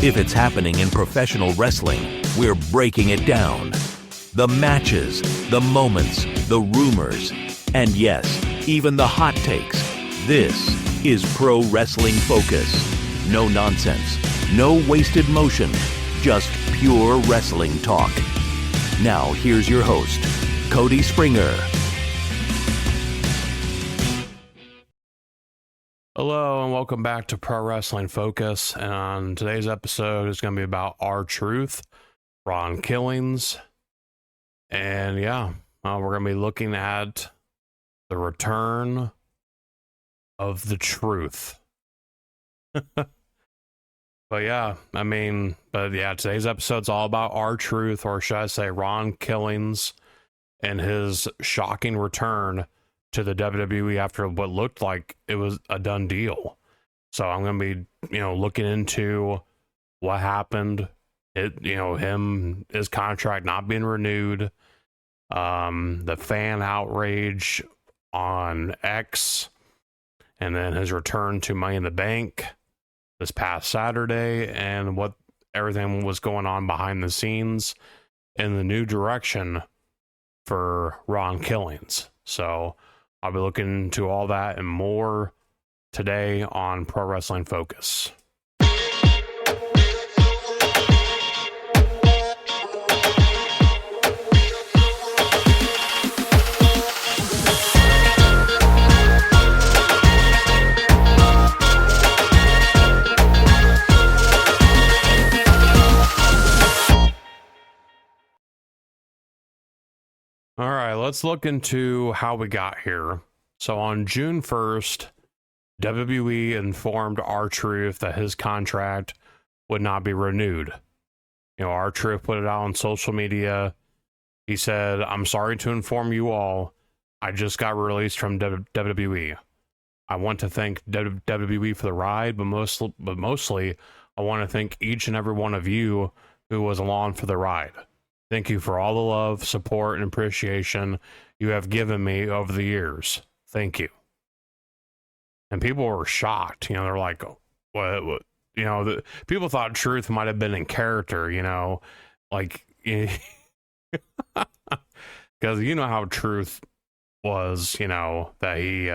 If it's happening in professional wrestling, we're breaking it down. The matches, the moments, the rumors, and yes, even the hot takes. This is Pro Wrestling Focus. No nonsense, no wasted motion, just pure wrestling talk. Now, here's your host, Cody Springer. Hello and welcome back to Pro Wrestling Focus, and on today's episode is going to be about R-Truth, Ron Killings, and we're going to be looking at the return of the truth. Today's episode's all about R-Truth, or should I say Ron Killings, and his shocking return to the WWE after what looked like it was a done deal. So I'm going to be, looking into what happened. His contract not being renewed, the fan outrage on X, and then his return to Money in the Bank this past Saturday, and what everything was going on behind the scenes in the new direction for Ron Killings. So I'll be looking into all that and more today on Pro Wrestling Focus. All right, let's look into how we got here. So on June 1st, WWE informed R-Truth that his contract would not be renewed. R-Truth put it out on social media. He said, "I'm sorry to inform you all, I just got released from WWE. I want to thank WWE for the ride, but mostly I want to thank each and every one of you who was along for the ride. Thank you for all the love, support, and appreciation you have given me over the years. Thank you." And people were shocked. They're like, what? People thought Truth might have been in character, because how Truth was, that he,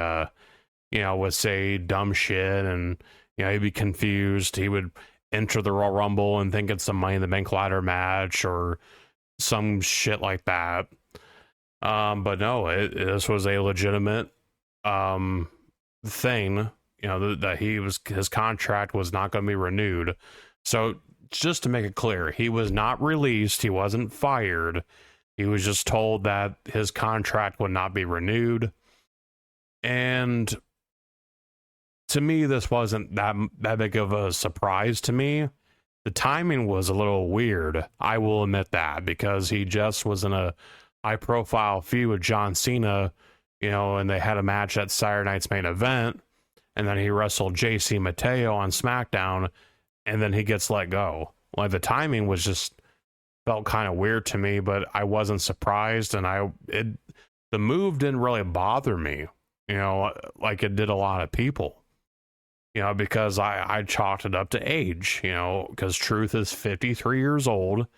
would say dumb shit, and, he'd be confused. He would enter the Royal Rumble and think it's a Money in the Bank ladder match or some shit like that. But no, this was a legitimate thing, that his contract was not going to be renewed. So just to make it clear, he was not released, he wasn't fired, he was just told that his contract would not be renewed. And to me, this wasn't that big of a surprise to me. The timing was a little weird, I will admit that, because he just was in a high-profile feud with John Cena, and they had a match at Saturday Night's Main Event, and then he wrestled JC Mateo on SmackDown, and then he gets let go. Like, the timing was just felt kind of weird to me, but I wasn't surprised, and the move didn't really bother me, like it did a lot of people. Because I chalked it up to age, because Truth is 53 years old.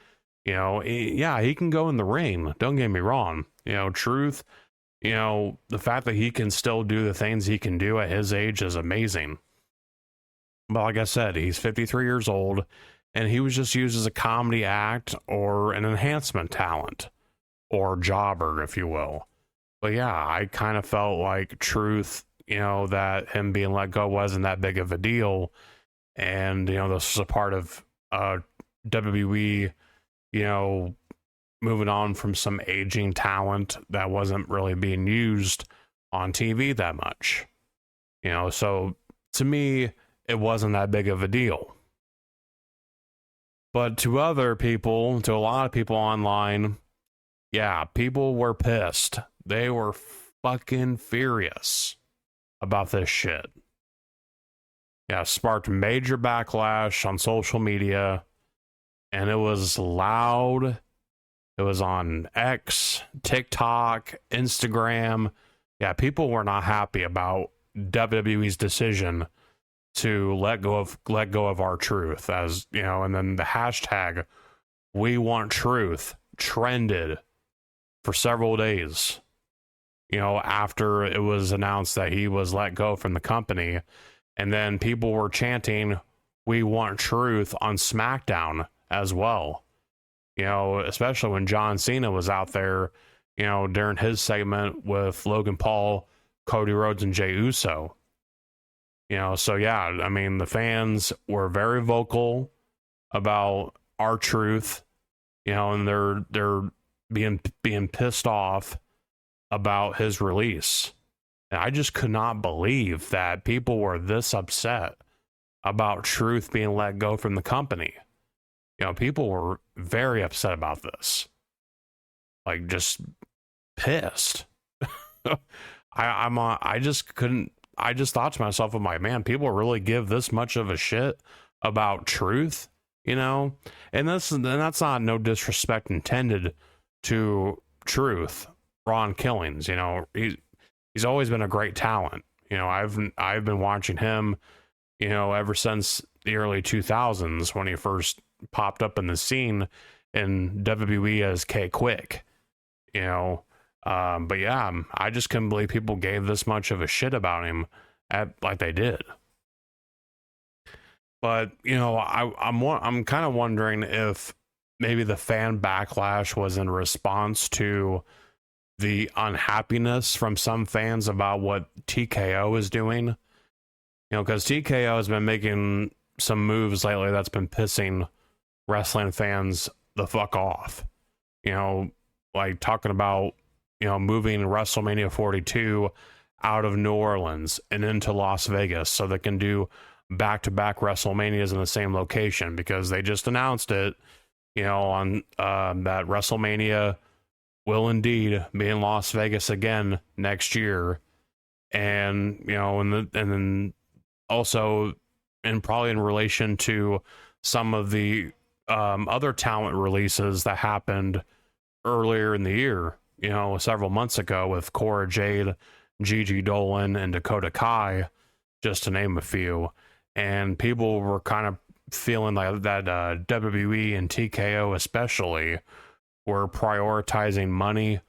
He can go in the ring. Don't get me wrong. Truth, the fact that he can still do the things he can do at his age is amazing. But like I said, he's 53 years old, and he was just used as a comedy act or an enhancement talent or jobber, if you will. But yeah, I kind of felt like Truth, that him being let go wasn't that big of a deal. And, this was a part of WWE, moving on from some aging talent that wasn't really being used on TV that much. So to me, it wasn't that big of a deal. But to other people, to a lot of people online, people were pissed. They were fucking furious about this shit. Sparked major backlash on social media, and it was loud. It was on X, TikTok, Instagram. People were not happy about WWE's decision to let go of our truth, as you know, and then the hashtag "We Want Truth" trended for several days, you know, after it was announced that he was let go from the company. And then people were chanting, "We want truth" on SmackDown as well. You know, especially when John Cena was out there, you know, during his segment with Logan Paul, Cody Rhodes, and Jey Uso. You know, so yeah, I mean, the fans were very vocal about our truth, you know, and they're being pissed off about his release. And I just could not believe that people were this upset about Truth being let go from the company. You know, people were very upset about this. Like, just pissed. I just couldn't. I just thought to myself, I'm like, man, people really give this much of a shit about Truth, you know? And that's not no disrespect intended to Truth, Ron Killings. You know, he's always been a great talent. You know, I've been watching him, you know, ever since the early 2000s when he first popped up in the scene in WWE as K-Quick, you know. But yeah, I just couldn't believe people gave this much of a shit about him like they did. But you know, I'm kind of wondering if maybe the fan backlash was in response to the unhappiness from some fans about what TKO is doing. You know, because TKO has been making some moves lately that's been pissing wrestling fans the fuck off. You know, like talking about, you know, moving WrestleMania 42 out of New Orleans and into Las Vegas so they can do back-to-back WrestleManias in the same location, because they just announced it, you know, on that WrestleMania will indeed be in Las Vegas again next year. And, you know, and then also, and probably in relation to some of the other talent releases that happened earlier in the year, you know, several months ago with Cora Jade, Gigi Dolan, and Dakota Kai, just to name a few. And people were kind of feeling like that WWE and TKO especially were prioritizing money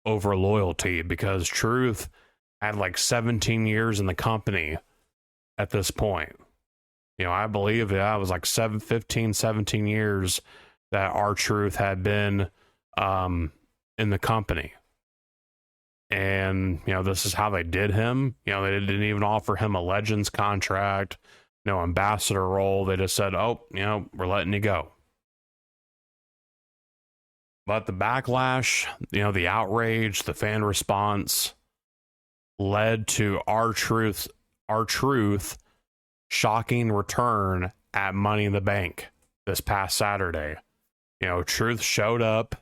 over loyalty, because Truth had like 17 years in the company at this point. You know, I believe that it was like 17 years that R-Truth had been in the company. And, you know, this is how they did him. You know, they didn't even offer him a Legends contract, no ambassador role. They just said, oh, you know, we're letting you go. But the backlash, you know, the outrage, the fan response led to R-Truth shocking return at Money in the Bank this past Saturday. You know, Truth showed up.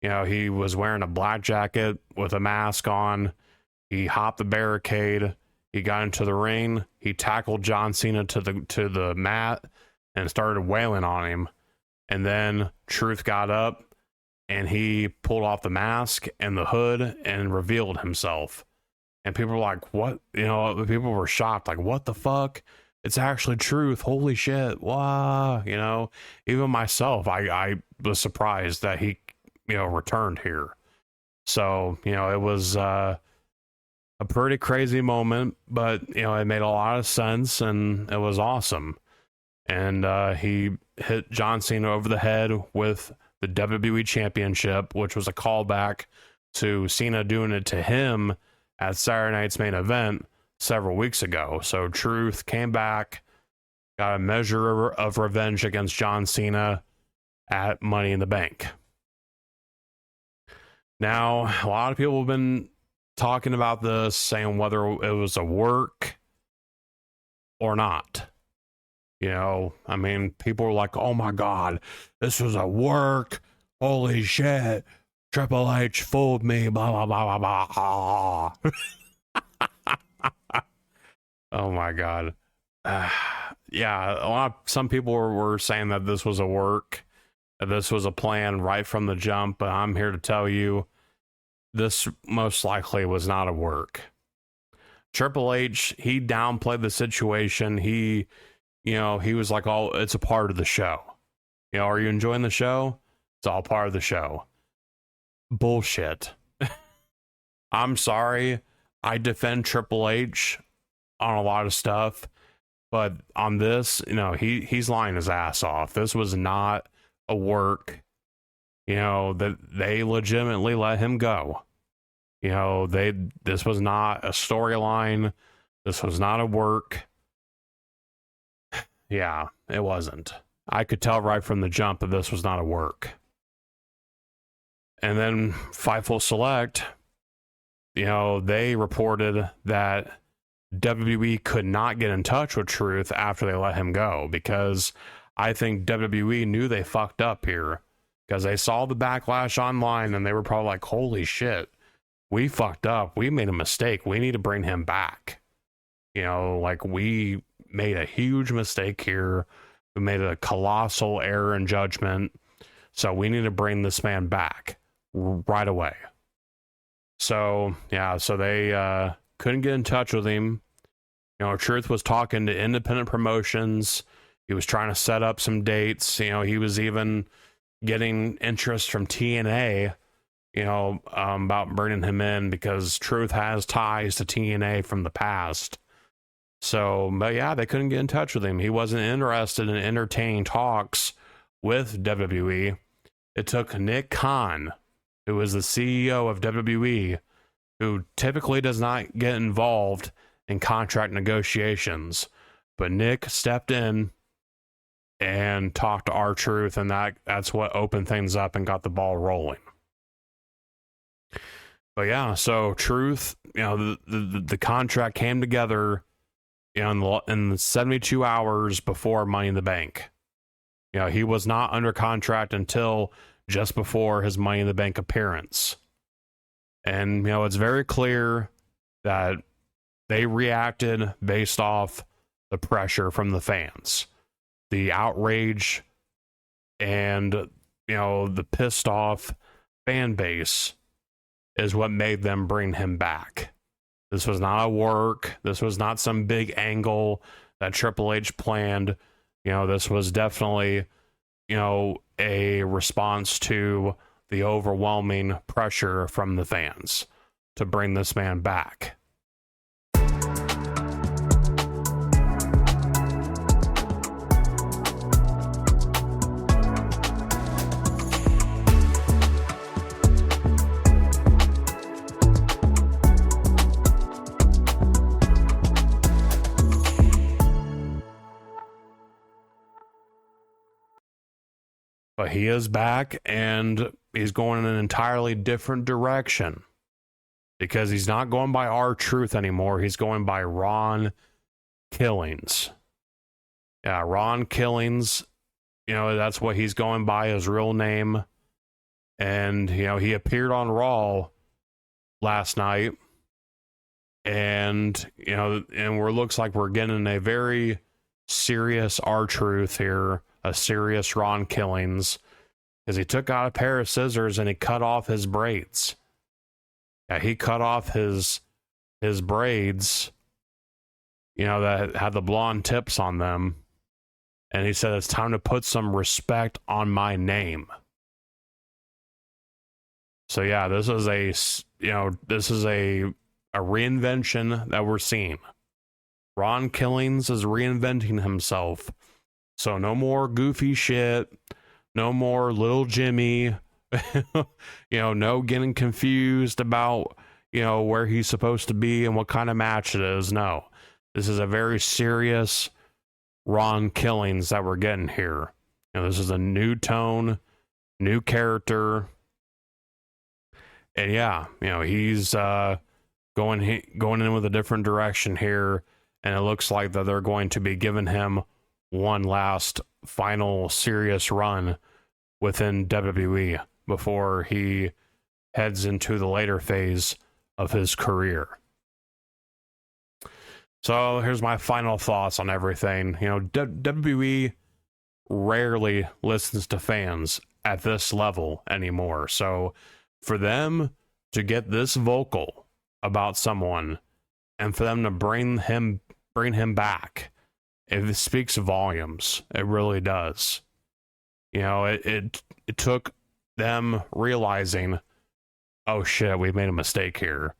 You know, he was wearing a black jacket with a mask on. He hopped the barricade. He got into the ring. He tackled John Cena to the mat and started wailing on him. And then Truth got up and he pulled off the mask and the hood and revealed himself. And people were like, what? You know, people were shocked. Like, what the fuck? It's actually Truth. Holy shit. Wow. You know, even myself, I was surprised that he, you know, returned here. So, you know, it was a pretty crazy moment, but, you know, it made a lot of sense and it was awesome. And he hit John Cena over the head with the WWE Championship, which was a callback to Cena doing it to him at Saturday Night's Main Event several weeks ago. So Truth came back, got a measure of revenge against John Cena at Money in the Bank. Now, a lot of people have been talking about this, saying whether it was a work or not. You know, I mean, people were like, oh my God, this was a work. Holy shit. Triple H fooled me, blah, blah, blah, blah, blah. Oh my God. Yeah, some people were saying that this was a work, that this was a plan right from the jump, but I'm here to tell you this most likely was not a work. Triple H, he downplayed the situation. He was like, oh, it's a part of the show. Are you enjoying the show? It's all part of the show. Bullshit. I'm sorry. I defend Triple H on a lot of stuff, but on this, he's lying his ass off. This was not a work. That they legitimately let him go. This was not a storyline. This was not a work. Yeah, it wasn't. I could tell right from the jump that this was not a work. And then Fightful Select, they reported that WWE could not get in touch with Truth after they let him go, because I think WWE knew they fucked up here, because they saw the backlash online and they were probably like, holy shit, we fucked up. We made a mistake. We need to bring him back. We made a huge mistake here. We made a colossal error in judgment. So we need to bring this man back right away. So, yeah, so they couldn't get in touch with him. Truth was talking to independent promotions. He was trying to set up some dates. He was even getting interest from TNA, about bringing him in, because Truth has ties to TNA from the past. So, but yeah, they couldn't get in touch with him. He wasn't interested in entertaining talks with WWE. It took Nick Khan, who is the CEO of WWE, who typically does not get involved in contract negotiations, but Nick stepped in and talked to R-Truth, and that's what opened things up and got the ball rolling. But yeah, so Truth, the contract came together in the 72 hours before Money in the Bank. He was not under contract until just before his Money in the Bank appearance. And, it's very clear that they reacted based off the pressure from the fans. The outrage and, the pissed off fan base is what made them bring him back. This was not a work. This was not some big angle that Triple H planned. This was definitely, a response to the overwhelming pressure from the fans to bring this man back. But he is back, and he's going in an entirely different direction, because he's not going by R-Truth anymore. He's going by Ron Killings. Yeah, Ron Killings, that's what he's going by, his real name. And, he appeared on Raw last night, and, looks like we're getting a very serious R-Truth here. A serious Ron Killings, because he took out a pair of scissors and he cut off his braids. Yeah, he cut off his braids, that had the blonde tips on them, and he said, it's time to put some respect on my name. So yeah, this is a reinvention that we're seeing. Ron Killings is reinventing himself. So no more goofy shit, no more little Jimmy, no getting confused about, where he's supposed to be and what kind of match it is. No, this is a very serious Ron Killings that we're getting here. This is a new tone, new character. And yeah, he's going in with a different direction here. And it looks like that they're going to be giving him one last final serious run within WWE before he heads into the later phase of his career. So here's my final thoughts on everything. WWE rarely listens to fans at this level anymore. So for them to get this vocal about someone and for them to bring him back, it speaks volumes. It really does. You know, it took them realizing, oh shit, we made a mistake here.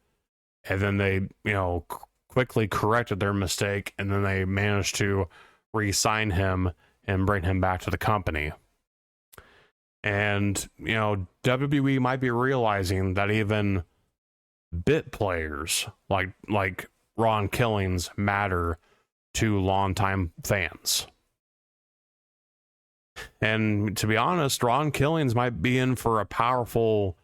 And then they, you know, quickly corrected their mistake, and then they managed to re-sign him and bring him back to the company. And, you know, WWE might be realizing that even bit players like Ron Killings matter to longtime fans. And to be honest, Ron Killings might be in for a powerful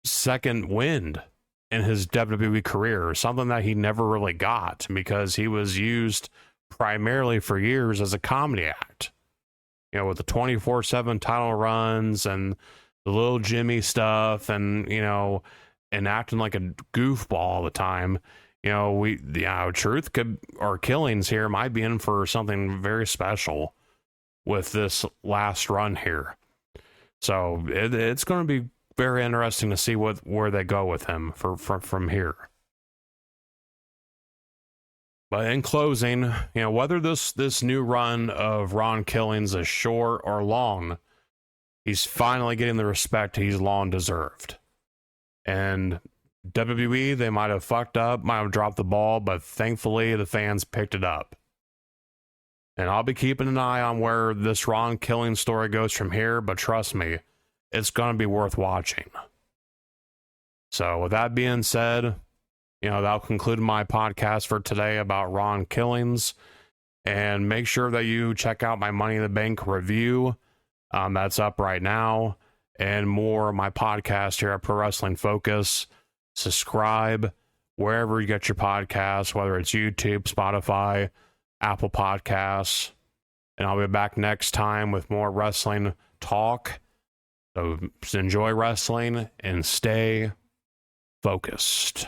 second wind in his WWE career, something that he never really got because he was used primarily for years as a comedy act. You know, with the 24/7 title runs and the little Jimmy stuff, and, you know, and acting like a goofball all the time. You know, Truth or Killings here might be in for something very special with this last run here. So it's going to be very interesting to see where they go with him from here. But in closing, you know, whether this new run of Ron Killings is short or long, he's finally getting the respect he's long deserved. And WWE, they might have fucked up, might have dropped the ball, but thankfully the fans picked it up. And I'll be keeping an eye on where this Ron Killings story goes from here, but trust me, it's going to be worth watching. So with that being said, you know, that'll conclude my podcast for today about Ron Killings. And make sure that you check out my Money in the Bank review. That's up right now. And more of my podcast here at Pro Wrestling Focus. Subscribe wherever you get your podcasts, whether it's YouTube, Spotify, Apple Podcasts. And I'll be back next time with more wrestling talk. So enjoy wrestling and stay focused.